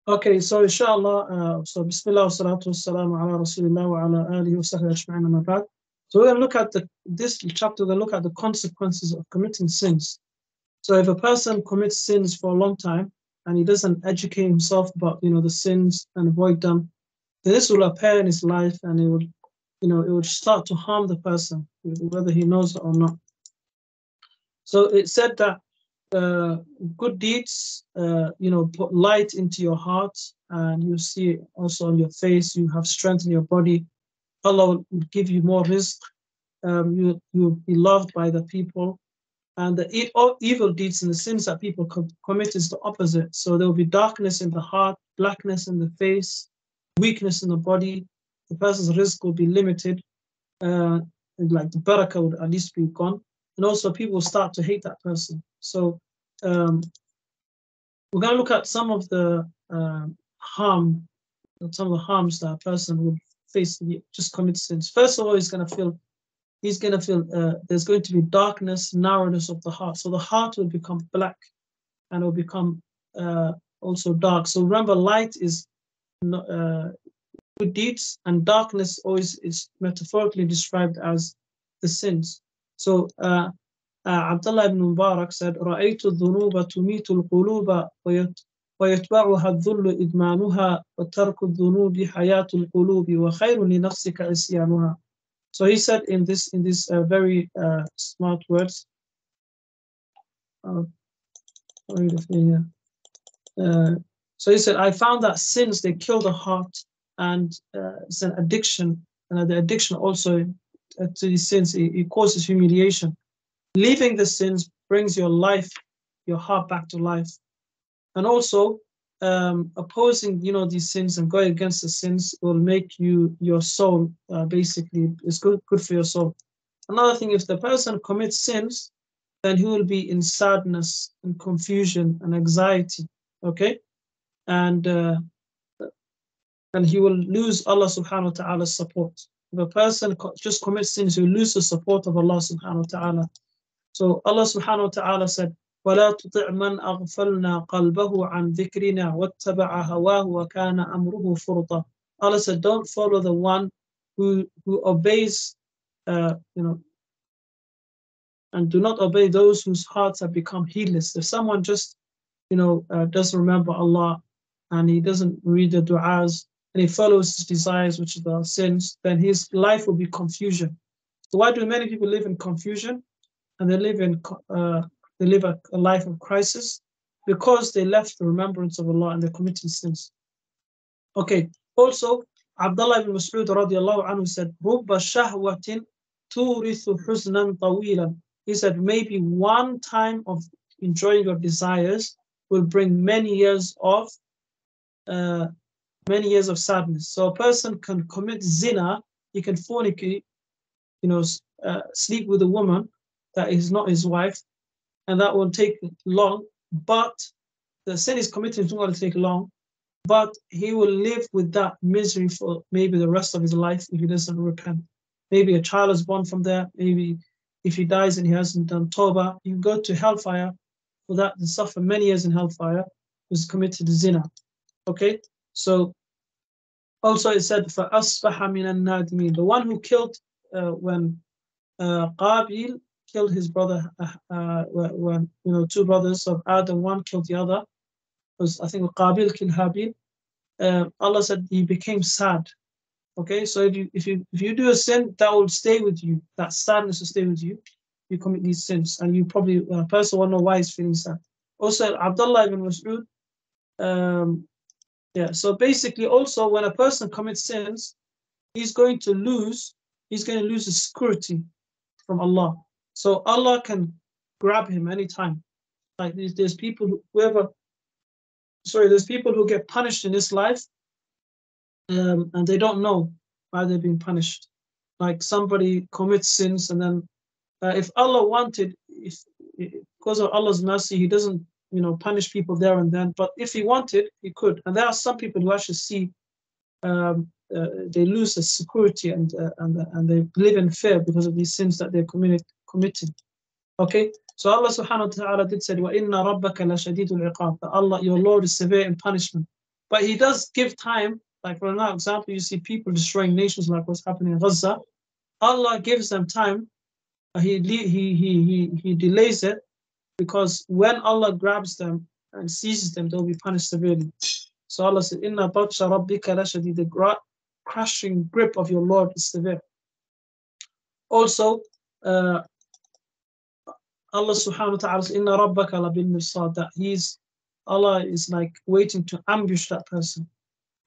Okay, so inshallah, so Bismillah wa salatu wa salamu ala Rasulillah wa ala alihi wa sahbihi ajma'in amma ba'd. So we're going to look at this chapter, we're going to look at the consequences of committing sins. So if a person commits sins for a long time and he doesn't educate himself about, the sins and avoid them, then this will appear in his life and it would start to harm the person, whether he knows it or not. So it said that good deeds, put light into your heart, and you see it also on your face. You have strength in your body. Allah will give you more rizq. You'll be loved by the people. And the evil deeds and the sins that people commit is the opposite. So there will be darkness in the heart, blackness in the face, weakness in the body. The person's rizq will be limited. Like the barakah would at least be gone. And also people will start to hate that person. So we're going to look at some of the harms that a person would face if he just commits sins. First of all, he's going to feel there's going to be darkness, narrowness of the heart. So the heart will become black and it will become also dark. So remember, light is good deeds, and darkness always is metaphorically described as the sins. So Abdullah ibn Mubarak said, رَأَيْتُ الذُّنُوبَ تُمِيتُ الْقُلُوبَ ويتبعها الذل إدمانها وترك الذنوب حياة القلوب وخير لنفسك عصيانها. So he said in this very smart words. So he said, I found that sins, they kill the heart, and it's an addiction, and the addiction also to these sins, it causes humiliation. Leaving the sins brings your heart back to life. And also opposing, these sins and going against the sins will make your soul, basically, is good for your soul. Another thing, if the person commits sins, then he will be in sadness and confusion and anxiety, okay? And he will lose Allah subhanahu wa ta'ala's support. If a person just commits sins, he will lose the support of Allah subhanahu wa ta'ala. So Allah subhanahu wa ta'ala said, وَلَا تُطِعْ مَنْ أَغْفَلْنَا قَلْبَهُ عَنْ ذِكْرِنَا وَاتَّبَعَ هَوَاهُ وَكَانَ أَمْرُهُ فُرْطًا. Allah said, don't follow the one who obeys, and do not obey those whose hearts have become heedless. If someone just, doesn't remember Allah and he doesn't read the du'as and he follows his desires, which are the sins, then his life will be confusion. So why do many people live in confusion and they live a life of crisis? Because they left the remembrance of Allah and they're committing sins. Okay. Also, Abdullah ibn Mas'ud radiallahu anhu said, رُبَّ شَهْوَةٍ تُورِثُ حُزْنًا طَوِيلًا. He said, maybe one time of enjoying your desires will bring many years of sadness. So a person can commit zina, he can fornicate, sleep with a woman that is not his wife, and that won't take long. But the sin is committed is not going to take long, but he will live with that misery for maybe the rest of his life if he doesn't repent. Maybe a child is born from there. Maybe if he dies and he hasn't done tawbah, he go to hellfire for that and suffer many years in hellfire, who's committed zina. Okay, so also it said, فَأَصْبَحَ مِنَ النَّادِمِينَ. The one who killed when Qabil killed his brother, when two brothers of Adam, one killed the other, because I think Qabil killed Habil. Allah said he became sad. Okay, so if you do a sin, that will stay with you. That sadness will stay with you. You commit these sins, and you probably a person won't know why he's feeling sad. Also, Abdullah ibn Mas'ud. So basically, also when a person commits sins, he's going to lose his security from Allah. So Allah can grab him anytime. Like there's people there's people who get punished in this life, and they don't know why they're being punished. Like somebody commits sins, and then if Allah wanted, because of Allah's mercy, He doesn't punish people there and then. But if He wanted, He could. And there are some people who actually see they lose the security and they live in fear because of these sins that they're committing. Okay, so Allah subhanahu wa ta'ala did say, وَإِنَّ رَبَّكَ لَشَدِيدُ الْعِقَابِ. Allah, your Lord, is severe in punishment. But he does give time. Like for example, you see people destroying nations like what's happening in Gaza. Allah gives them time. He delays it because when Allah grabs them and seizes them, they'll be punished severely. So Allah said, "Inna batsha rabbika lashadid." The crushing grip of your Lord is severe. Also, Allah subhanahu wa ta'ala says, "Inna rabbaka labil mirsad." That Allah is like waiting to ambush that person.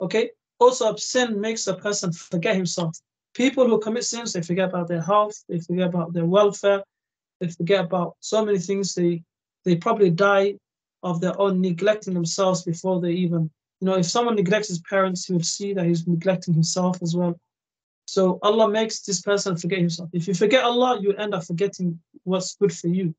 Okay. Also, sin makes a person forget himself. People who commit sins, they forget about their health, they forget about their welfare, they forget about so many things. They probably die of their own neglecting themselves before they even, if someone neglects his parents, he would see that he's neglecting himself as well. So Allah makes this person forget himself. If you forget Allah, you end up forgetting what's good for you.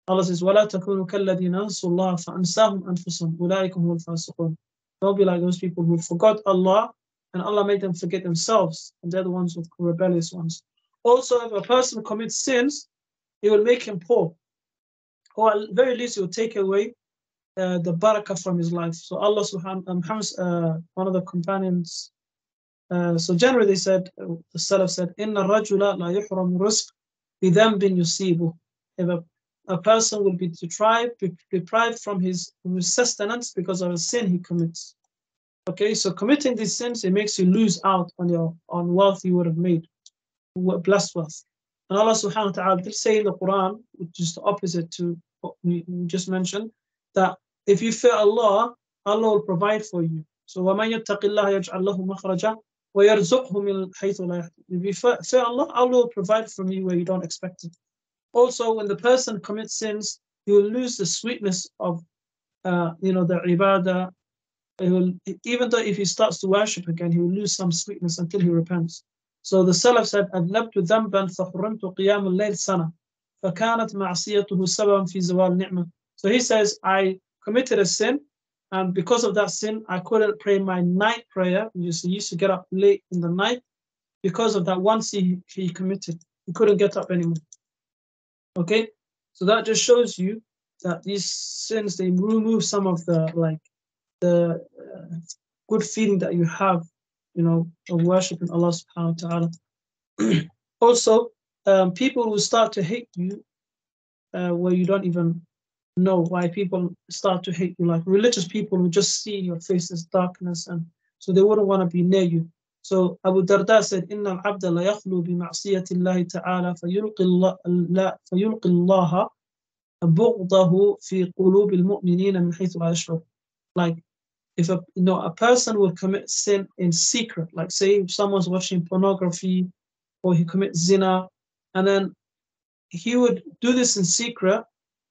Allah says, وَلَا تَكُونُوا كَالَّذِينَ نَسُوا اللَّهَ فَأَنْسَاهُمْ أَنفُسَهُمْ أُولَٰئِكَ هُمُ الْفَاسِقُونَ. Don't be like those people who forgot Allah and Allah made them forget themselves, and they're the ones who are rebellious ones. Also, if a person commits sins, it will make him poor, or at the very least, it will take away the barakah from his life. So Allah subhanahu wa ta'ala, one of the companions, so generally they said, the Salaf said, "Inna rajula la yuhram rizq bi dhanbin yusibu." If a person will be deprived from his sustenance because of a sin he commits. Okay, so committing these sins, it makes you lose out on wealth you would have made, blessed wealth. And Allah subhanahu wa ta'ala did say in the Quran, which is the opposite to what we just mentioned, that if you fear Allah, Allah will provide for you. So وَمَنْ يَتَّقِ اللَّهَ يَجْعَلْ لَهُ مَخْرَجًا وَيَرْزُقْهُ مِنْ حَيْثُ لَا يَحْتَسِبُ. If you fear Allah, Allah will provide from you where you don't expect it. Also, when the person commits sins, he will lose the sweetness of the ibadah. Even though if he starts to worship again, he will lose some sweetness until he repents. So the Salaf said, أَذْنَبْتُ ذَنْبًا فَحُرِمْتُ قِيَامُ اللَّيْلِ سَنَةً فَكَانَتْ مَعْصِيَتُهُ سَبَبًا فِي زَوَالِ نِعْمَةٍ. So he says, I committed a sin, and because of that sin, I couldn't pray my night prayer. He used to get up late in the night because of that one sin he committed. He couldn't get up anymore. Okay, so that just shows you that these sins, they remove some of the good feeling that you have, of worshiping Allah subhanahu wa ta'ala. Also, people will start to hate you where you don't even know why people start to hate you. Like religious people who just see your face as darkness, and so they wouldn't want to be near you. So Abu Darda said, "Inna al-abda la yakhlu bi ma'siyati Allah ta'ala fayulqi Allah bughdahu fi qulub al-mu'minina min haythu la yash'ur." Like if a person would commit sin in secret, like say if someone's watching pornography or he commits zina, and then he would do this in secret,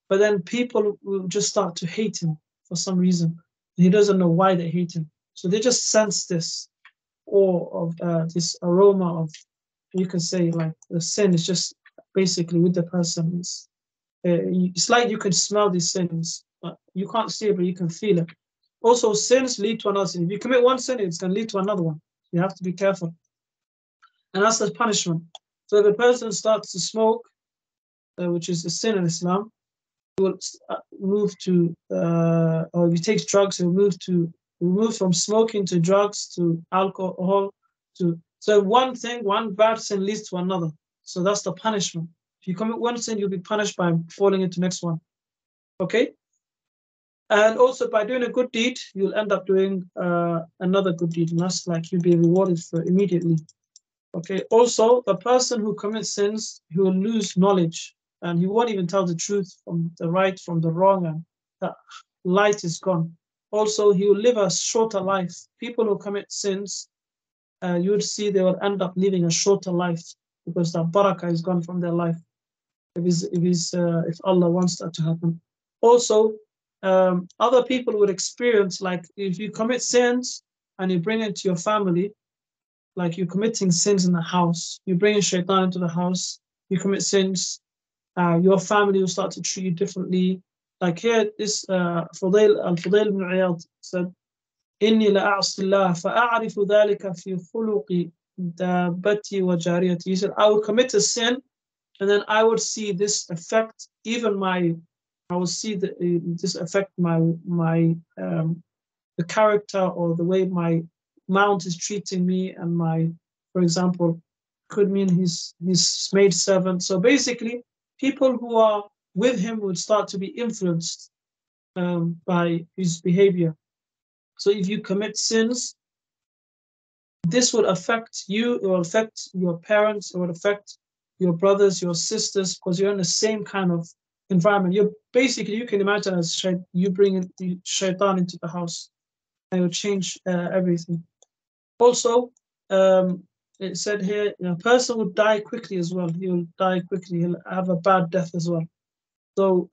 but then people will just start to hate him for some reason. He doesn't know why they hate him. So they just sense this awe of this aroma of, you can say, like the sin is just basically with the person. It's like you can smell these sins, but you can't see it, but you can feel it. Also, sins lead to another sin. If you commit one sin, it's going to lead to another one. You have to be careful. And that's the punishment. So if a person starts to smoke, which is a sin in Islam, he will move to, or if he takes drugs, he'll move from smoking to drugs to alcohol. So one bad sin leads to another. So that's the punishment. If you commit one sin, you'll be punished by falling into the next one. Okay? And also by doing a good deed, you'll end up doing another good deed, and that's like you'll be rewarded for immediately. Okay. Also, the person who commits sins, he will lose knowledge, and he won't even tell the truth from the right from the wrong, and that light is gone. Also, he will live a shorter life. People who commit sins, you would see they will end up living a shorter life because the barakah is gone from their life. If Allah wants that to happen. Also, other people would experience, like if you commit sins and you bring it to your family, like you're committing sins in the house, you bring shaitan into the house, you commit sins, your family will start to treat you differently. Like here, this Al-Fudayl ibn Iyad said, إني لأعصي الله فأعرف ذلك في خلق دابتي وجاريتي. He said, I would commit a sin, and then I would see this affect even I would see this affect my the character or the way my mount is treating me, and my, for example, could mean his maid servant. So basically, people who are with him would start to be influenced by his behavior. So if you commit sins, this would affect you, it will affect your parents, it will affect your brothers, your sisters, because you're in the same kind of environment. You're basically, you can imagine as you bring the shaitan into the house, and it will change everything. Also, it said here, a person will die quickly as well. He will die quickly. He'll have a bad death as well. So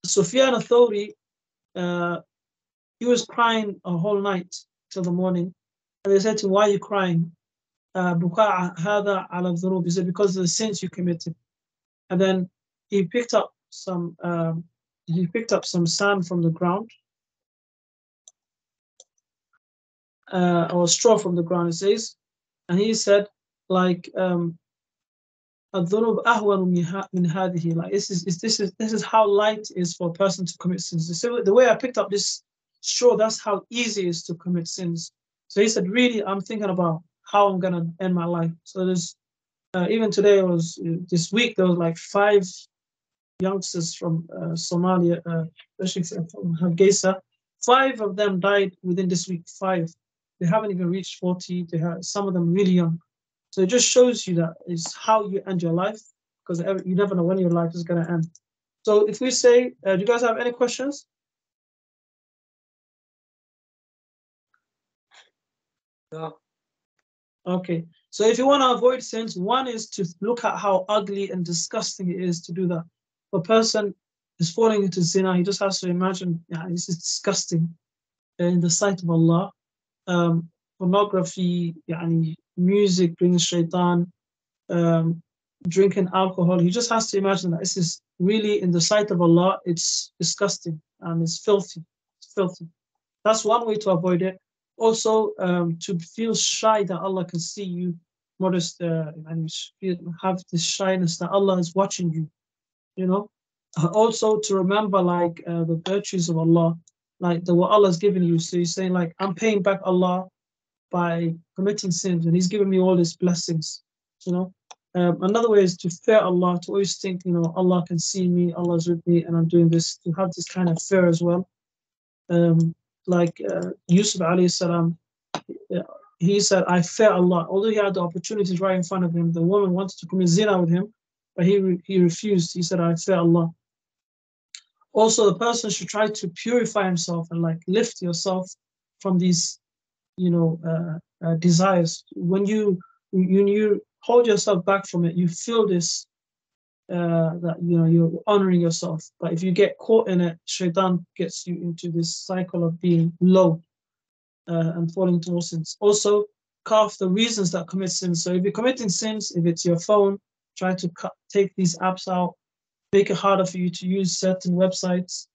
Sufyan al-Thawri, he was crying a whole night till the morning. And they said to him, why are you crying? Buka'a hada ala dhunub. He said, because of the sins you committed. And then he picked up some sand from the ground, or straw from the ground, it says, and he said, like, الذنوب أهون من هذه. Like, this is how light it is for a person to commit sins. So the way I picked up this straw, that's how easy it is to commit sins. So he said, really, I'm thinking about how I'm gonna end my life. So there's even today, it was this week, there was like 5 youngsters from Somalia, especially from Hargeisa. 5 of them died within this week. 5. They haven't even reached 40. They have some of them really young. So it just shows you that is how you end your life, because you never know when your life is going to end. So if we say, do you guys have any questions? No. Okay. So if you want to avoid sins, one is to look at how ugly and disgusting it is to do that. If a person is falling into zina, he just has to imagine, yeah, this is disgusting in the sight of Allah. Pornography, yani, music brings shaitan, drinking alcohol. He just has to imagine that this is really, in the sight of Allah, it's disgusting and it's filthy. It's filthy. That's one way to avoid it. Also, to feel shy that Allah can see you, modest, and have this shyness that Allah is watching you, you know. Also, to remember, like, the virtues of Allah, like what Allah has given you. So you're saying, like, I'm paying back Allah by committing sins, and He's given me all His blessings, you know. Another way is to fear Allah, to always think, you know, Allah can see me, Allah's with me, and I'm doing this, to have this kind of fear as well. Like Yusuf alayhi salam, he said, I fear Allah. Although he had the opportunities right in front of him, the woman wanted to commit zina with him, but he refused. He said, I fear Allah. Also, the person should try to purify himself and, like, lift yourself from these, you know, desires. When you hold yourself back from it, you feel this, that, you know, you're honoring yourself. But if you get caught in it, shaitan gets you into this cycle of being low and falling towards sins. Also, cut off the reasons that commit sins. So if you're committing sins, if it's your phone, try to take these apps out, make it harder for you to use certain websites.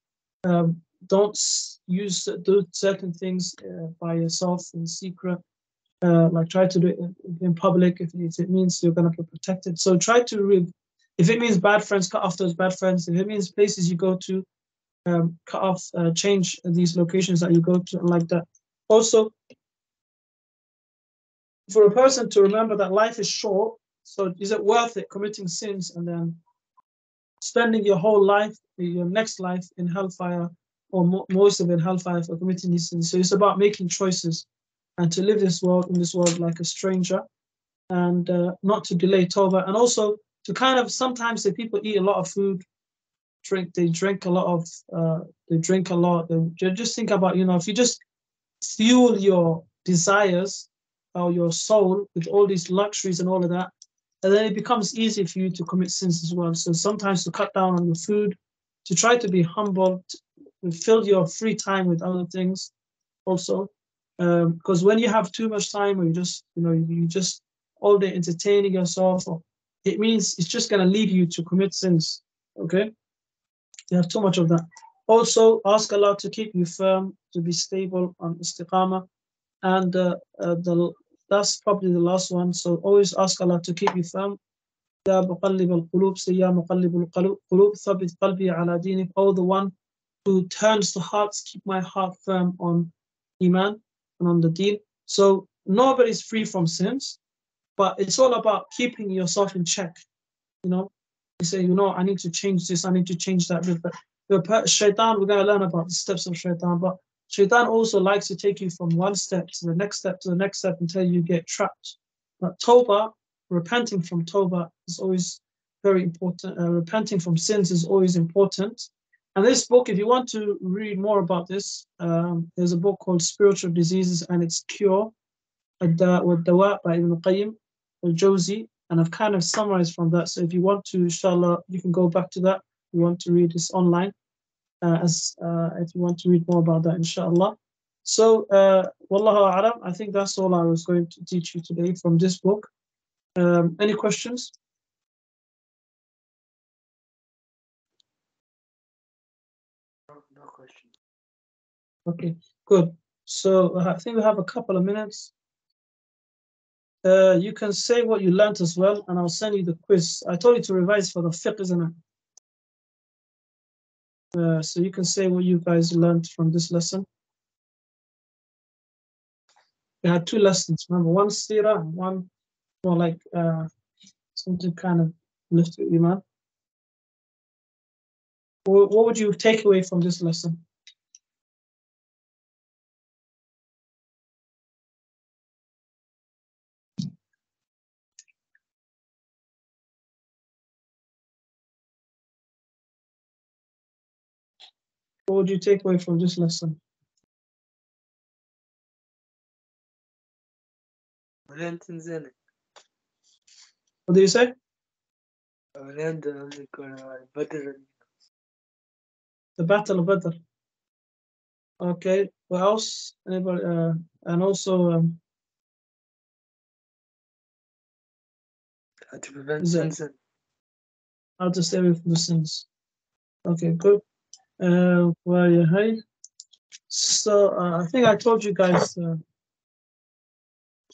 Don't do certain things by yourself in secret. Like, try to do it in public if it means you're going to be protected. So try to, if it means bad friends, cut off those bad friends. If it means places you go to, cut off, change these locations that you go to, and like that. Also, for a person to remember that life is short, so is it worth it committing sins and then spending your whole life, your next life, in hellfire, or most of it in hellfire for committing these sins? So it's about making choices and to live in this world like a stranger, and not to delay tawbah, and also to kind of, sometimes the people eat a lot of food, they drink a lot. They just think about, you know, if you just fuel your desires or your soul with all these luxuries and all of that, and then it becomes easy for you to commit sins as well. So sometimes to cut down on your food, to try to be humble, to fill your free time with other things also. Because when you have too much time, or you just all day entertaining yourself, it means it's just going to lead you to commit sins. Okay, you have too much of that. Also, ask Allah to keep you firm, to be stable on istiqamah, and that's probably the last one. So always ask Allah to keep you firm. Ya muqallib al-qulub, say Ya muqallib al-qulub, thabbit qalbi ala dinik. Oh, the one who turns the hearts, keep my heart firm on Iman and on the Deen. So nobody's free from sins, but it's all about keeping yourself in check. You know, you say, I need to change this, I need to change that. But Shaitan, we're going to learn about the steps of Shaitan, but Shaitan also likes to take you from one step to the next step to the next step until you get trapped. But Tawbah, repenting from Tawbah is always very important. Repenting from sins is always important. And this book, if you want to read more about this, there's a book called Spiritual Diseases and Its Cure, Ad-Dawa by Ibn Qayyim al-Jawzi, and I've kind of summarized from that. So if you want to, inshallah, you can go back to that. If you want to read this online, if you want to read more about that, inshallah. So, Wallahu a'lam, I think that's all I was going to teach you today from this book. Any questions? No questions. Okay, good. So I think we have a couple of minutes. You can say what you learned as well, and I'll send you the quiz. I told you to revise for the fiqh, isn't it? So you can say what you guys learned from this lesson. We had 2 lessons. Remember, one seerah and one more like something kind of lift your iman. What would you take away from this lesson? What would you take away from this lesson? What do you say? The Battle of Badr. Okay, what else? Anybody? And also, how to prevent sins. How to stay away from the sins. Okay, good. Well, yeah, hey. So I think I told you guys.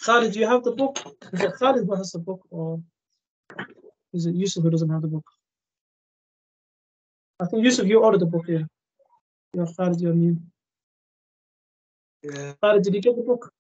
Khalid, do you have the book? Is it Khalid who has the book, or is it Yusuf who doesn't have the book? I think Yusuf, you ordered the book here. Yeah, Khalid, you're new. Yeah. Khalid, did you get the book?